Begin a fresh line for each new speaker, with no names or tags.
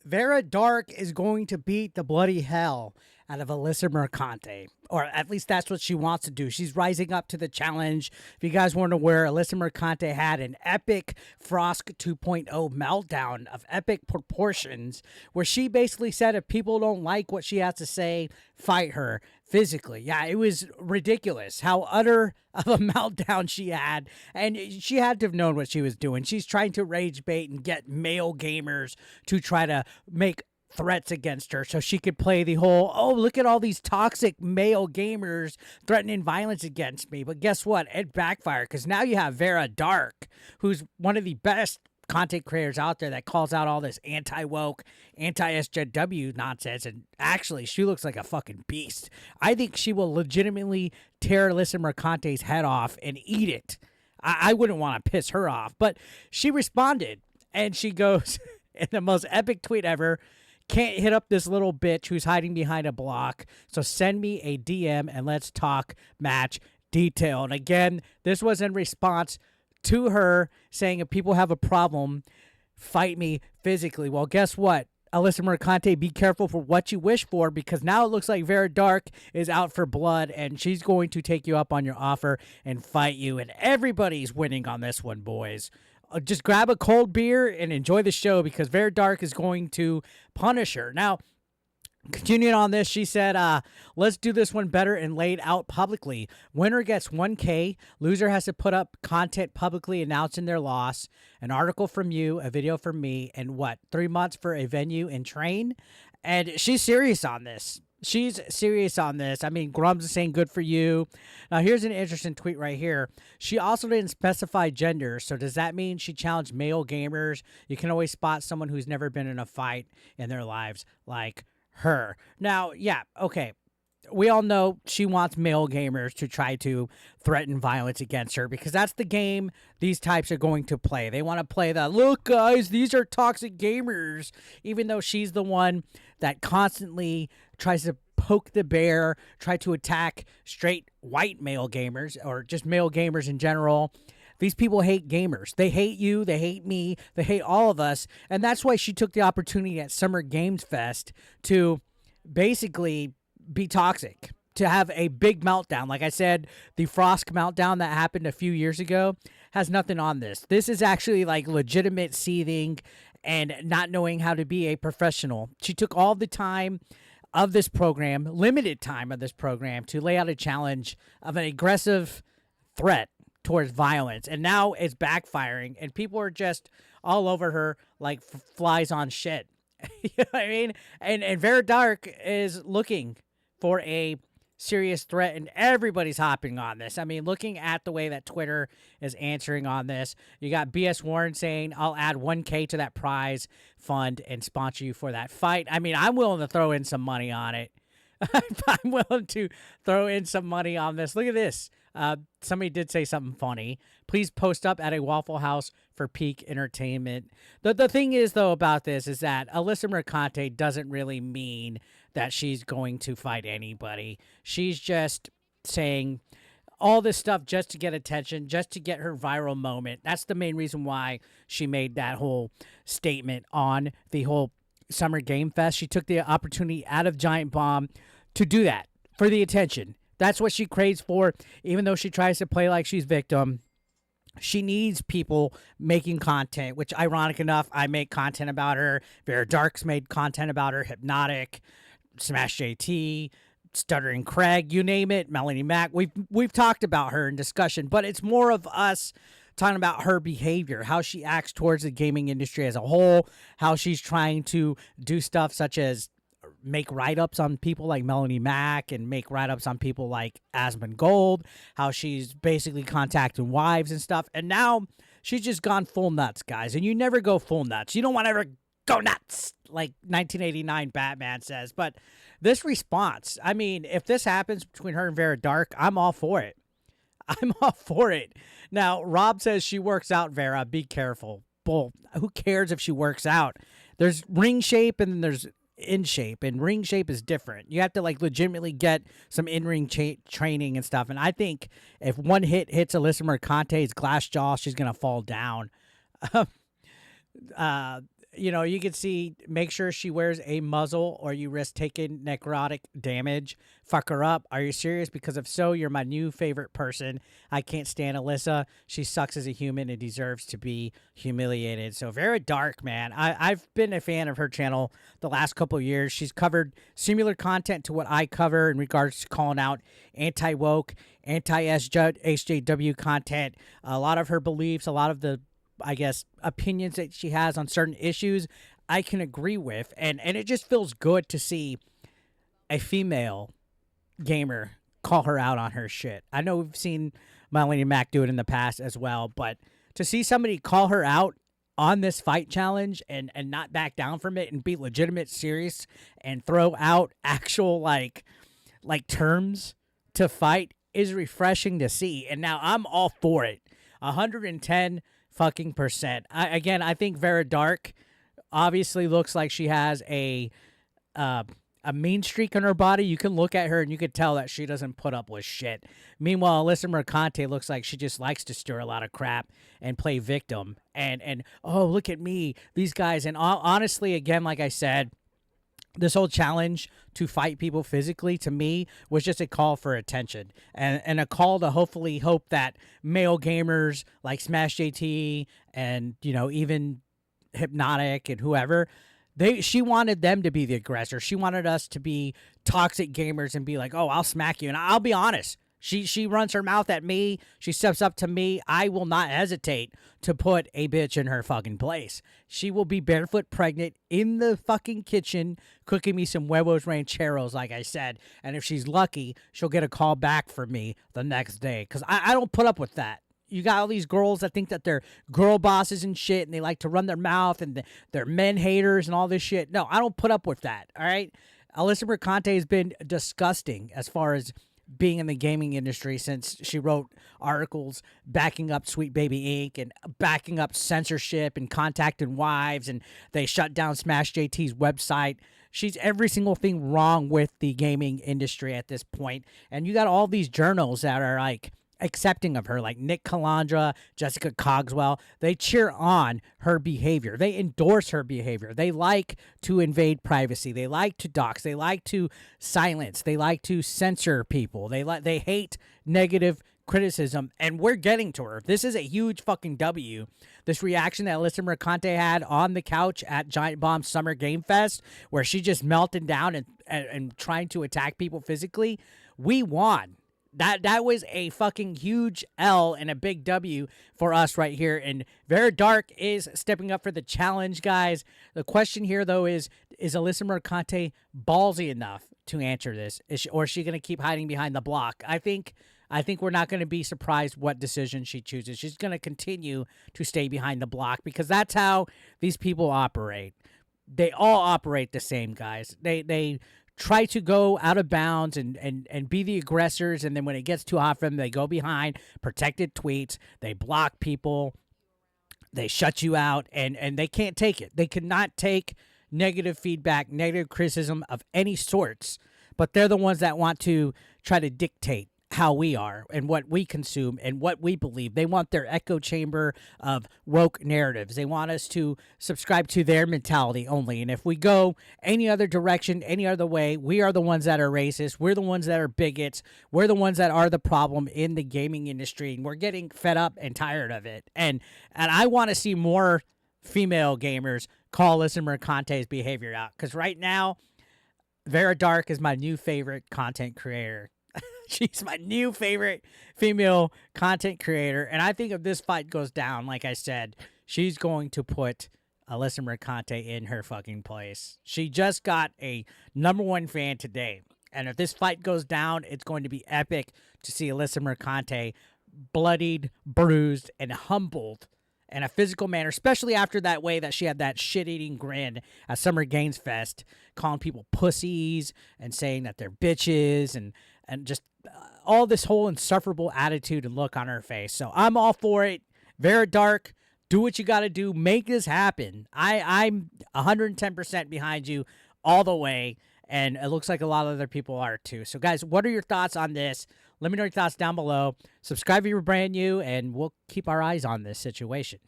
Vara Dark is going to beat the bloody hell out of Alyssa Mercante. Or at least that's what she wants to do. She's rising up to the challenge. If you guys weren't aware, Alyssa Mercante had an epic Frosk 2.0 meltdown of epic proportions where she basically said if people don't like what she has to say, fight her physically. Yeah, it was ridiculous how utter of a meltdown she had. And she had to have known what she was doing. She's trying to rage bait and get male gamers to try to make threats against her so she could play the whole, oh, look at all these toxic male gamers threatening violence against me. But guess what? It backfired because now you have Vara Dark, who's one of the best content creators out there that calls out all this anti-woke, anti-SJW nonsense. And actually, she looks like a fucking beast. I think she will legitimately tear Alyssa Mercante's head off and eat it. I wouldn't want to piss her off. But she responded, and she goes in the most epic tweet ever, can't hit up this little bitch who's hiding behind a block. So send me a DM and let's talk match detail. And again, this was in response to her saying if people have a problem, fight me physically. Well, guess what? Alyssa Mercante, be careful for what you wish for, because now it looks like Vara Dark is out for blood and she's going to take you up on your offer and fight you. And everybody's winning on this one, boys. Just grab a cold beer and enjoy the show because Vara Dark is going to punish her. Now, continuing on this, she said, let's do this one better and laid out publicly. Winner gets 1K. Loser has to put up content publicly announcing their loss. An article from you, a video from me, and 3 months for a venue and train? And she's serious on this. She's serious on this. I mean, Grum's is saying good for you. Now, here's an interesting tweet right here. She also didn't specify gender, so does that mean she challenged male gamers? You can always spot someone who's never been in a fight in their lives like her. Now, yeah, okay. We all know she wants male gamers to try to threaten violence against her because that's the game these types are going to play. They want to play the, look, guys, these are toxic gamers, even though she's the one that constantly tries to poke the bear, try to attack straight white male gamers or just male gamers in general. These people hate gamers. They hate you. They hate me. They hate all of us. And that's why she took the opportunity at Summer Games Fest to basically be toxic, to have a big meltdown. Like I said, the Frosk meltdown that happened a few years ago has nothing on this. This is actually like legitimate seething and not knowing how to be a professional. She took all the time of this program, limited time of this program, to lay out a challenge of an aggressive threat towards violence. And now it's backfiring and people are just all over her like flies on shit. You know what I mean? And Vara Dark is looking for a serious threat, and everybody's hopping on this. I mean, looking at the way that Twitter is answering on this, you got BS Warren saying, I'll add 1K to that prize fund and sponsor you for that fight. I mean, I'm willing to throw in some money on it. I'm willing to throw in some money on this. Look at this. Somebody did say something funny. Please post up at a Waffle House for peak entertainment. The thing is, though, about this is that Alyssa Mercante doesn't really mean that she's going to fight anybody. She's just saying all this stuff just to get attention, just to get her viral moment. That's the main reason why she made that whole statement on the whole Summer Game Fest. She took the opportunity out of Giant Bomb to do that for the attention. That's what she craves for, even though she tries to play like she's victim. She needs people making content, which, ironic enough, I make content about her. Vara Dark's made content about her. Hypnotic, Smash JT, Stuttering Craig, you name it, Melanie Mac. We've talked about her in discussion, but it's more of us talking about her behavior, how she acts towards the gaming industry as a whole, how she's trying to do stuff such as make write-ups on people like Melanie Mac and make write-ups on people like Asmongold, how she's basically contacting wives and stuff. And now she's just gone full nuts, guys. And you never go full nuts. You don't want to ever go nuts, like 1989 Batman says. But this response, I mean, if this happens between her and Vara Dark, I'm all for it. I'm all for it. Now, Rob says she works out, Vara. Be careful. Bull. Who cares if she works out? There's ring shape and then there's in shape, and ring shape is different. You have to like legitimately get some in-ring training and stuff. And I think if one hit hits Alyssa Mercante's glass jaw, she's going to fall down. you can see, make sure she wears a muzzle or you risk taking necrotic damage. Fuck her up. Are you serious? Because if so, you're my new favorite person. I can't stand Alyssa. She sucks as a human and deserves to be humiliated. So Vara Dark, man. I've been a fan of her channel the last couple of years. She's covered similar content to what I cover in regards to calling out anti-woke, anti-SJW content. A lot of her beliefs, a lot of the I guess, opinions that she has on certain issues, I can agree with. And it just feels good to see a female gamer call her out on her shit. I know we've seen Melanie Mac do it in the past as well, but to see somebody call her out on this fight challenge and not back down from it and be legitimate, serious, and throw out actual, like terms to fight is refreshing to see. And now I'm all for it. 110 fucking percent. I think Vara Dark obviously looks like she has a mean streak on her body. You can look at her and you can tell that she doesn't put up with shit. Meanwhile, Alyssa Mercante looks like she just likes to stir a lot of crap and play victim. And oh, look at me, these guys. And honestly, again, like I said, this whole challenge to fight people physically, to me, was just a call for attention and a call to hopefully hope that male gamers like Smash JT and, even Hypnotic and whoever, she wanted them to be the aggressor. She wanted us to be toxic gamers and be like, oh, I'll smack you. And I'll be honest. She runs her mouth at me. She steps up to me. I will not hesitate to put a bitch in her fucking place. She will be barefoot pregnant in the fucking kitchen cooking me some huevos rancheros, like I said. And if she's lucky, she'll get a call back from me the next day. Because I don't put up with that. You got all these girls that think that they're girl bosses and shit, and they like to run their mouth, and they're men haters and all this shit. No, I don't put up with that, all right? Alyssa Mercante has been disgusting as far as being in the gaming industry since she wrote articles backing up Sweet Baby Inc. and backing up censorship and contacting wives, and they shut down Smash JT's website. She's every single thing wrong with the gaming industry at this point. And you got all these journals that are like accepting of her, like Nick Calandra, Jessica Cogswell. They cheer on her behavior. They endorse her behavior. They like to invade privacy. They like to dox. They like to silence. They like to censor people. They hate negative criticism, and we're getting to her. This is a huge fucking W. This reaction that Alyssa Mercante had on the couch at Giant Bomb Summer Game Fest, where she just melted down and trying to attack people physically, we won. That was a fucking huge L and a big W for us right here. And Vara Dark is stepping up for the challenge, guys. The question here, though, is Alyssa Mercante ballsy enough to answer this? Or is she going to keep hiding behind the block? I think we're not going to be surprised what decision she chooses. She's going to continue to stay behind the block because that's how these people operate. They all operate the same, guys. They try to go out of bounds and be the aggressors, and then when it gets too hot for them, they go behind protected tweets, they block people, they shut you out, and they can't take it. They cannot take negative feedback, negative criticism of any sorts, but they're the ones that want to try to dictate how we are and what we consume and what we believe. They want their echo chamber of woke narratives. They want us to subscribe to their mentality only. And if we go any other direction, any other way, we are the ones that are racist. We're the ones that are bigots. We're the ones that are the problem in the gaming industry. And we're getting fed up and tired of it. And I want to see more female gamers call Alyssa Mercante's behavior out. Because right now, Vara Dark is my new favorite content creator. She's my new favorite female content creator. And I think if this fight goes down, like I said, she's going to put Alyssa Mercante in her fucking place. She just got a #1 fan today. And if this fight goes down, it's going to be epic to see Alyssa Mercante bloodied, bruised, and humbled in a physical manner, especially after that way that she had that shit-eating grin at Summer Games Fest, calling people pussies and saying that they're bitches and just all this whole insufferable attitude and look on her face. So I'm all for it. Vara Dark, do what you got to do. Make this happen. I'm 110% behind you all the way, and it looks like a lot of other people are too. So, guys, what are your thoughts on this? Let me know your thoughts down below. Subscribe if you're brand new, and we'll keep our eyes on this situation.